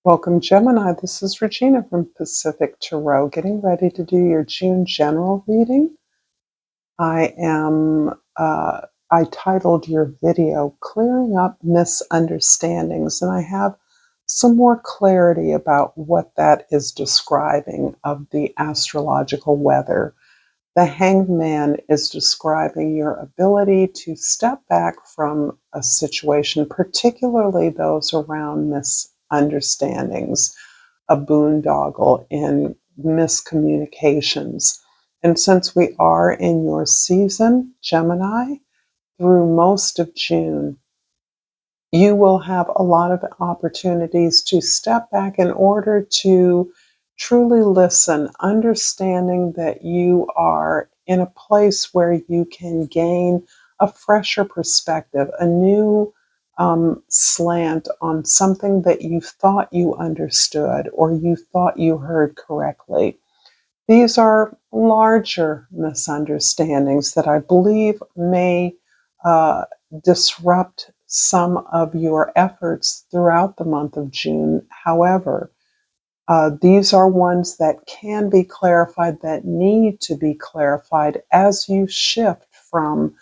Welcome, Gemini. This is Regina from Pacific Tarot, getting ready to do your June general reading. I titled your video Clearing Up Misunderstandings, and I have some more clarity about what that is describing of the astrological weather. The Hanged Man is describing your ability to step back from a situation, particularly those around misunderstandings, a boondoggle in miscommunications. And since we are in your season, Gemini, through most of June, you will have a lot of opportunities to step back in order to truly listen, understanding that you are in a place where you can gain a fresher perspective, a new slant on something that you thought you understood or you thought you heard correctly. These are larger misunderstandings that I believe may uh, disrupt some of your efforts throughout the month of June. However, these are ones that can be clarified, that need to be clarified as you shift from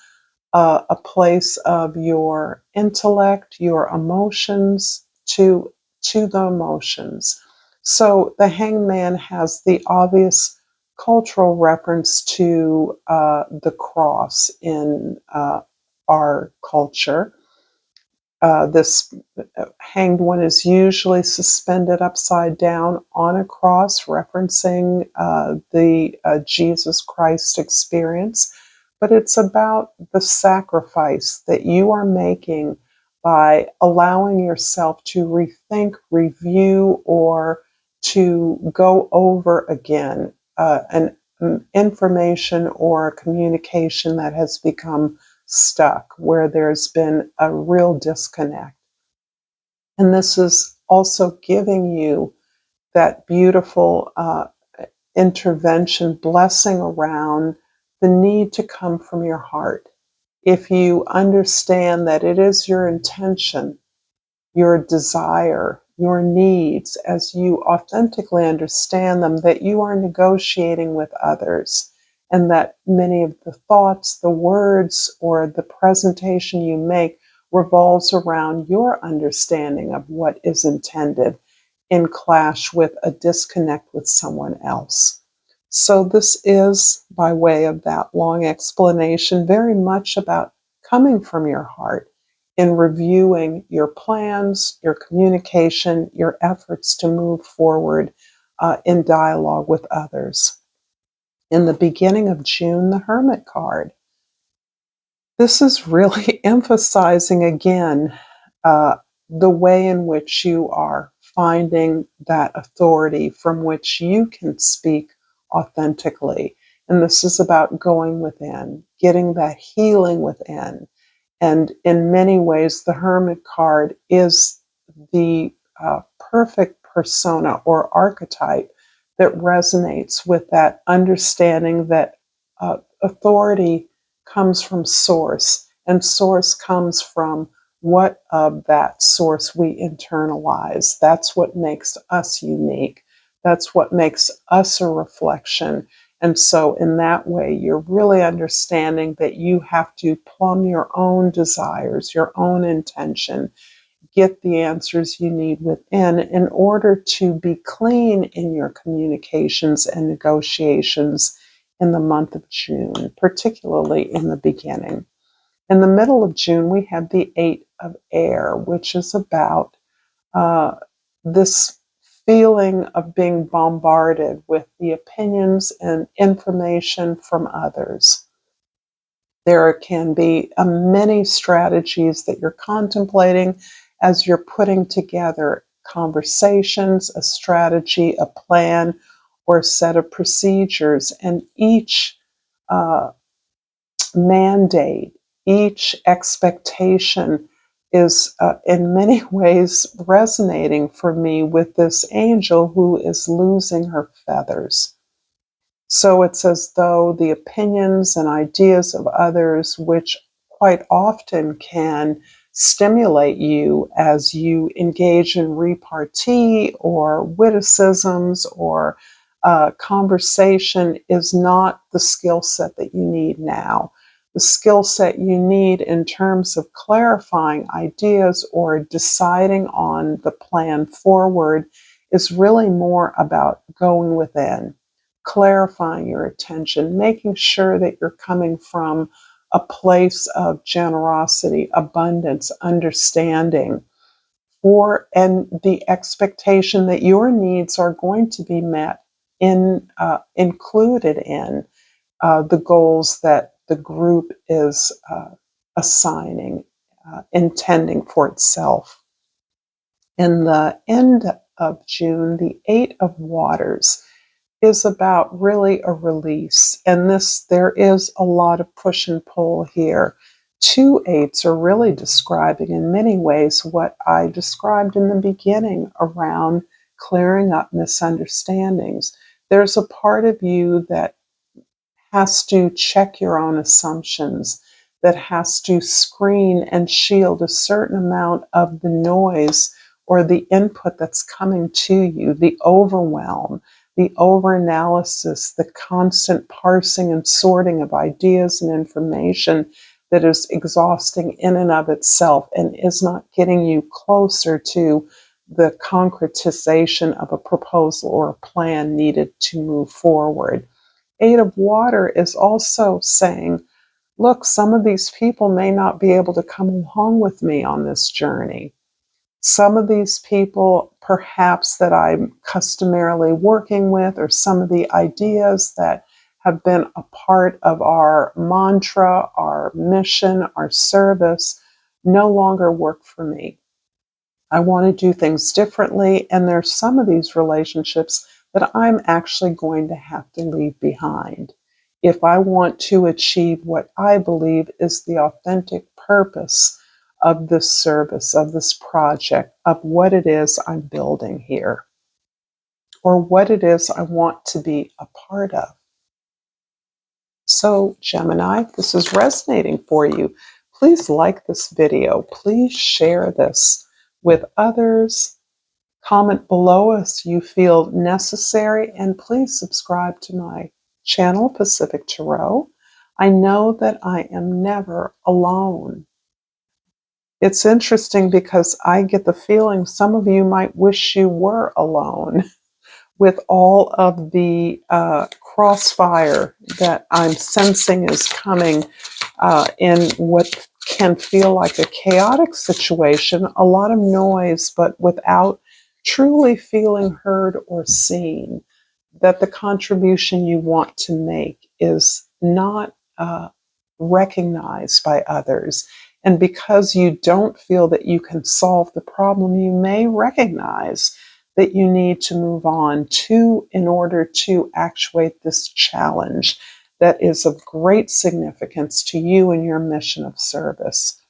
a place of your intellect, your emotions, to the emotions. So the hangman has the obvious cultural reference to the cross in our culture. This hanged one is usually suspended upside down on a cross, referencing the Jesus Christ experience. But it's about the sacrifice that you are making by allowing yourself to rethink, review, or to go over again an information or a communication that has become stuck, where there's been a real disconnect. And this is also giving you that beautiful intervention, blessing around the need to come from your heart. If you understand that it is your intention, your desire, your needs, as you authentically understand them, that you are negotiating with others, and that many of the thoughts, the words, or the presentation you make revolves around your understanding of what is intended in clash with a disconnect with someone else. So this is, by way of that long explanation, very much about coming from your heart in reviewing your plans, your communication, your efforts to move forward in dialogue with others. In the beginning of June, the Hermit card. This is really emphasizing again uh, the way in which you are finding that authority from which you can speak authentically. And this is about going within, getting that healing within. And in many ways, the Hermit card is the perfect persona or archetype that resonates with that understanding that authority comes from source, and source comes from what of that source we internalize. That's what makes us unique. That's what makes us a reflection. And so, in that way, you're really understanding that you have to plumb your own desires, your own intention, get the answers you need within in order to be clean in your communications and negotiations in the month of June, particularly in the beginning. In the middle of June, we have the Eight of Air, which is about uh, this feeling of being bombarded with the opinions and information from others. There can be many strategies that you're contemplating as you're putting together conversations, a strategy, a plan, or a set of procedures. And each uh, mandate, each expectation is in many ways resonating for me with this angel who is losing her feathers. So it's as though the opinions and ideas of others, which quite often can stimulate you as you engage in repartee or witticisms or conversation is not the skill set that you need now. The skill set you need in terms of clarifying ideas or deciding on the plan forward is really more about going within, clarifying your attention, making sure that you're coming from a place of generosity, abundance, understanding, and the expectation that your needs are going to be met included in the goals that the group is assigning, intending for itself. In the end of June, the Eight of Waters is about really a release. And there is a lot of push and pull here. Two eights are really describing in many ways what I described in the beginning around clearing up misunderstandings. There's a part of you that has to check your own assumptions, that has to screen and shield a certain amount of the noise or the input that's coming to you, the overwhelm, the overanalysis, the constant parsing and sorting of ideas and information that is exhausting in and of itself and is not getting you closer to the concretization of a proposal or a plan needed to move forward. Eight of Water is also saying, look, some of these people may not be able to come along with me on this journey. Some of these people, perhaps that I'm customarily working with, or some of the ideas that have been a part of our mantra, our mission, our service, no longer work for me. I want to do things differently, and there's some of these relationships that I'm actually going to have to leave behind if I want to achieve what I believe is the authentic purpose of this service, of this project, of what it is I'm building here, or what it is I want to be a part of. So, Gemini, if this is resonating for you, please like this video. Please share this with others. Comment below if you feel necessary, and please subscribe to my channel, Pacific Tarot. I know that I am never alone. It's interesting because I get the feeling some of you might wish you were alone with all of the crossfire that I'm sensing is coming in what can feel like a chaotic situation, a lot of noise, but without truly feeling heard or seen, that the contribution you want to make is not recognized by others. And because you don't feel that you can solve the problem, you may recognize that you need to move on in order to actuate this challenge that is of great significance to you and your mission of service.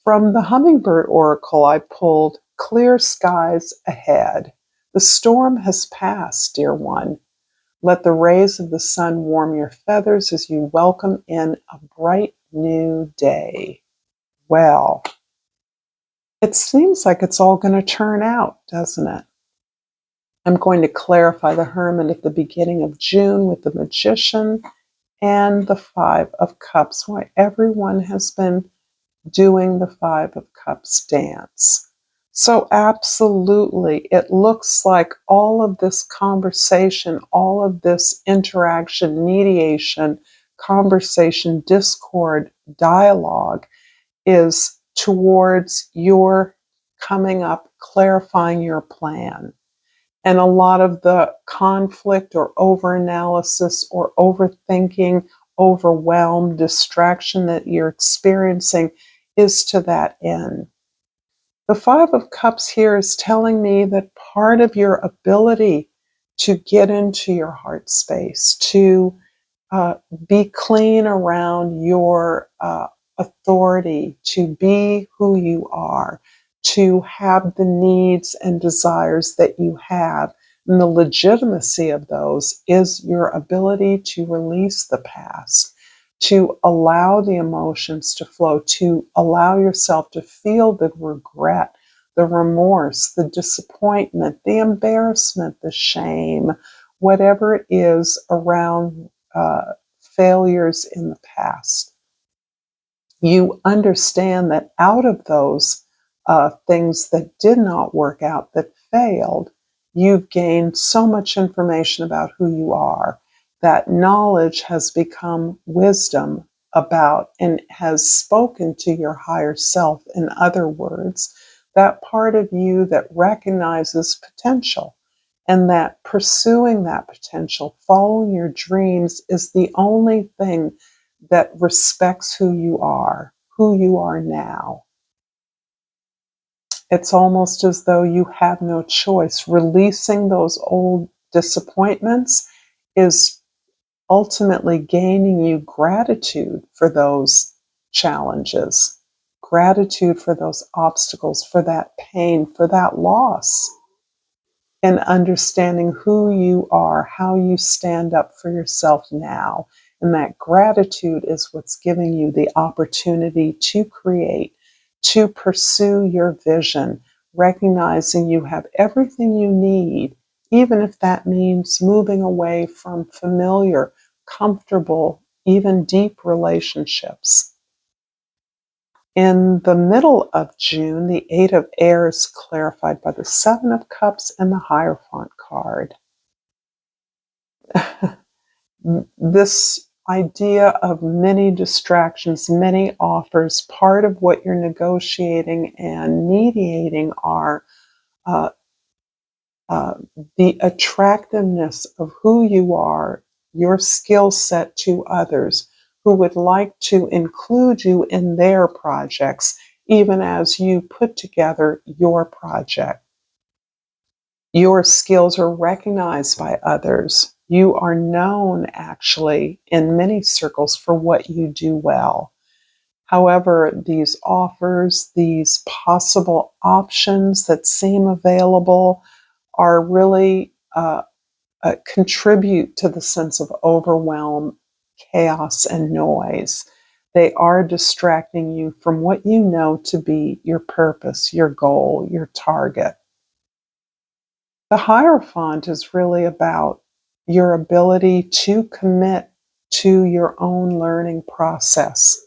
From the Hummingbird Oracle, I pulled Clear Skies Ahead. The storm has passed, dear one. Let the rays of the sun warm your feathers as you welcome in a bright new day. Well, it seems like it's all going to turn out, doesn't it? I'm going to clarify the Hermit at the beginning of June with the Magician and the Five of Cups, why everyone has been doing the Five of Cups dance. So absolutely, it looks like all of this conversation, all of this interaction, mediation, conversation, discord, dialogue is towards your coming up, clarifying your plan. And a lot of the conflict or overanalysis or overthinking, overwhelm, distraction that you're experiencing is to that end. The Five of Cups here is telling me that part of your ability to get into your heart space, to be clean around your authority, to be who you are, to have the needs and desires that you have. And the legitimacy of those is your ability to release the past, to allow the emotions to flow, to allow yourself to feel the regret, the remorse, the disappointment, the embarrassment, the shame, whatever it is around failures in the past. You understand that out of those things that did not work out, that failed, you've gained so much information about who you are. That knowledge has become wisdom about and has spoken to your higher self. In other words, that part of you that recognizes potential and that pursuing that potential, following your dreams, is the only thing that respects who you are now. It's almost as though you have no choice. Releasing those old disappointments is ultimately gaining you gratitude for those challenges, gratitude for those obstacles, for that pain, for that loss, and understanding who you are, how you stand up for yourself now. And that gratitude is what's giving you the opportunity to create, to pursue your vision, recognizing you have everything you need, even if that means moving away from familiar, comfortable, even deep relationships. In the middle of June, the Eight of Air is clarified by the Seven of Cups and the Hierophant card. This idea of many distractions, many offers, part of what you're negotiating and mediating are uh, uh, the attractiveness of who you are, your skill set to others who would like to include you in their projects, even as you put together your project. Your skills are recognized by others. You are known, actually, in many circles for what you do well. However, these offers, these possible options that seem available are really contribute to the sense of overwhelm, chaos, and noise. They are distracting you from what you know to be your purpose, your goal, your target. The Hierophant is really about your ability to commit to your own learning process.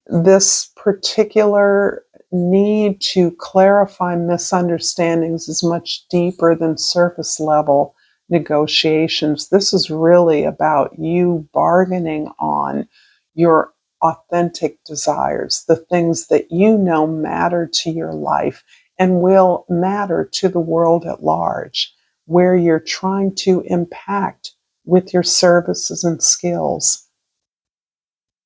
This particular need to clarify misunderstandings is much deeper than surface level negotiations. This is really about you bargaining on your authentic desires, the things that you know matter to your life and will matter to the world at large, where you're trying to impact with your services and skills.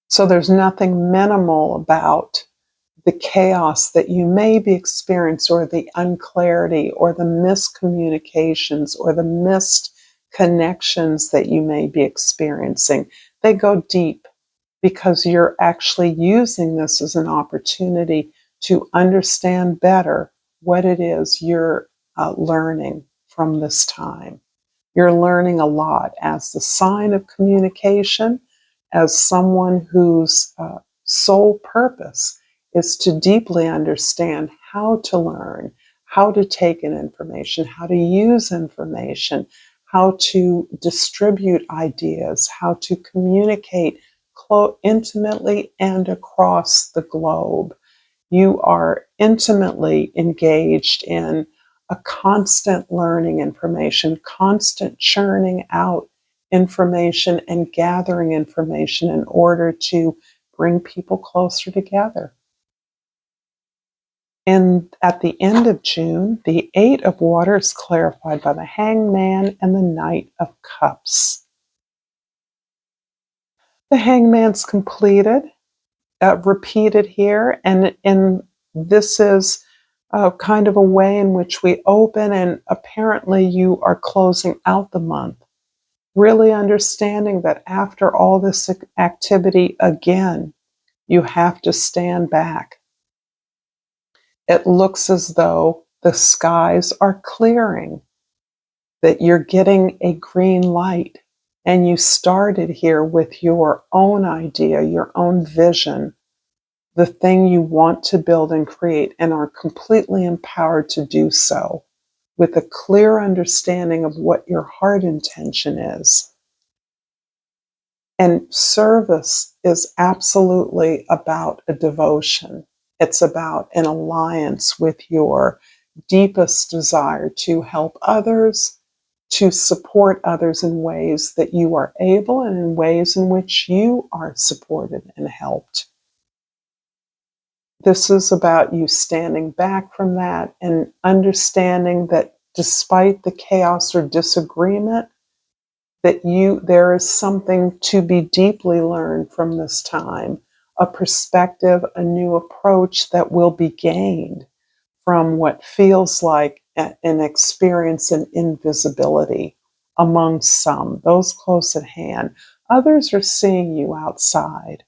So there's nothing minimal about the chaos that you may be experiencing, or the unclarity, or the miscommunications, or the missed connections that you may be experiencing. They go deep because you're actually using this as an opportunity to understand better what it is you're learning from this time. You're learning a lot as the sign of communication, as someone whose sole purpose is to deeply understand how to learn, how to take in information, how to use information, how to distribute ideas, how to communicate intimately and across the globe. You are intimately engaged in a constant learning information, constant churning out information and gathering information in order to bring people closer together. And at the end of June, the Eight of Water is clarified by the Hangman and the Knight of Cups. The Hangman's completed, repeated here, and this is kind of a way in which we open, and apparently you are closing out the month. Really understanding that after all this activity, again, you have to stand back. It looks as though the skies are clearing, that you're getting a green light, And you started here with your own idea, your own vision, the thing you want to build and create, and are completely empowered to do so with a clear understanding of what your heart intention is. And service is absolutely about a devotion. It's about an alliance with your deepest desire to help others, to support others in ways that you are able and in ways in which you are supported and helped. This is about you standing back from that and understanding that despite the chaos or disagreement, that there is something to be deeply learned from this time, a perspective, a new approach that will be gained from what feels like an experience in invisibility among some, those close at hand. Others are seeing you outside,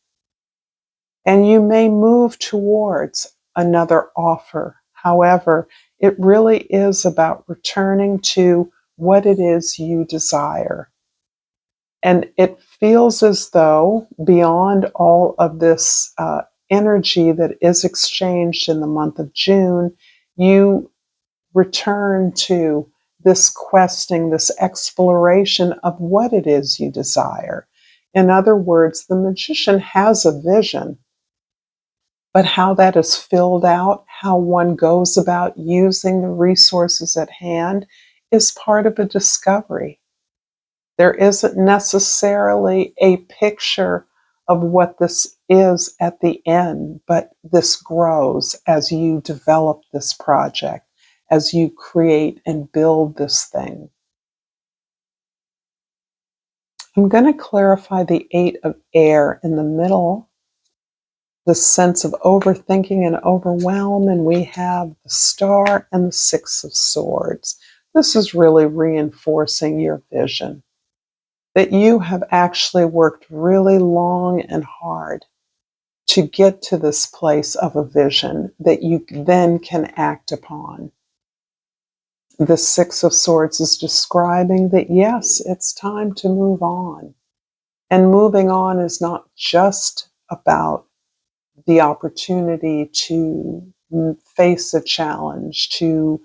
and you may move towards another offer. However, it really is about returning to what it is you desire. And it feels as though beyond all of this energy that is exchanged in the month of June, you return to this questing, this exploration of what it is you desire. In other words, the magician has a vision, but how that is filled out, how one goes about using the resources at hand, is part of a discovery. There isn't necessarily a picture of what this is at the end, but this grows as you develop this project, as you create and build this thing. I'm going to clarify the 8 of air in the middle, the sense of overthinking and overwhelm, and we have the star and the 6 of swords. This is really reinforcing your vision, that you have actually worked really long and hard to get to this place of a vision that you then can act upon. The 6 of swords is describing that, yes, it's time to move on. And moving on is not just about the opportunity to face a challenge, to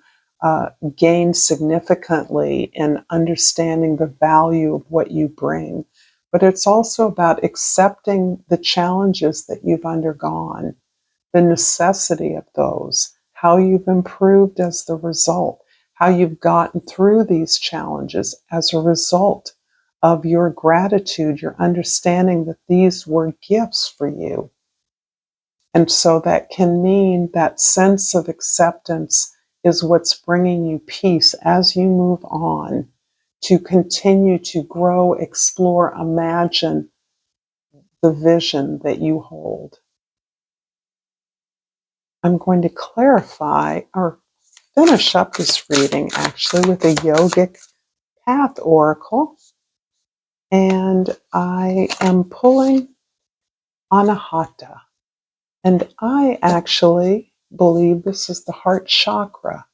gain significantly in understanding the value of what you bring. But it's also about accepting the challenges that you've undergone, the necessity of those, how you've improved as the result, how you've gotten through these challenges as a result of your gratitude, your understanding that these were gifts for you. And so that can mean that sense of acceptance is what's bringing you peace as you move on to continue to grow, explore, imagine the vision that you hold. I'm going to clarify or finish up this reading actually with a yogic path oracle. And I am pulling Anahata. And I actually believe this is the heart chakra,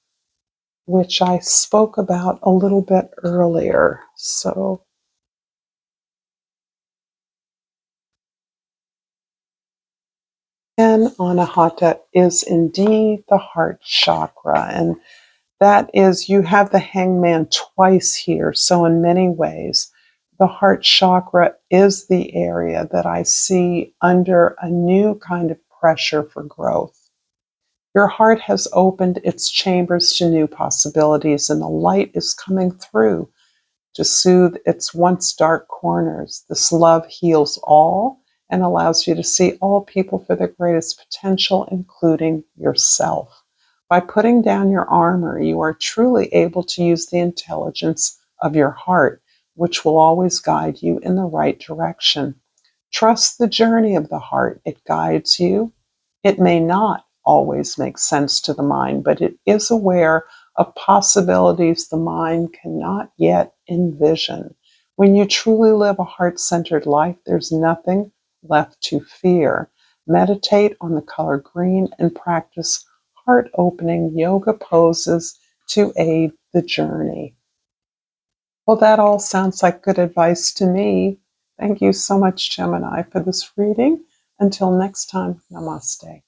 which I spoke about a little bit earlier. So, and Anahata is indeed the heart chakra. And that is, you have the hangman twice here. So, in many ways, the heart chakra is the area that I see under a new kind of pressure for growth. Your heart has opened its chambers to new possibilities, and the light is coming through to soothe its once dark corners. This love heals all and allows you to see all people for their greatest potential, including yourself. By putting down your armor, you are truly able to use the intelligence of your heart, which will always guide you in the right direction. Trust the journey of the heart. It guides you. It may not always make sense to the mind, but it is aware of possibilities the mind cannot yet envision. When you truly live a heart-centered life, there's nothing left to fear. Meditate on the color green and practice heart-opening yoga poses to aid the journey. Well, that all sounds like good advice to me. Thank you so much, Gemini, for this reading. Until next time, namaste.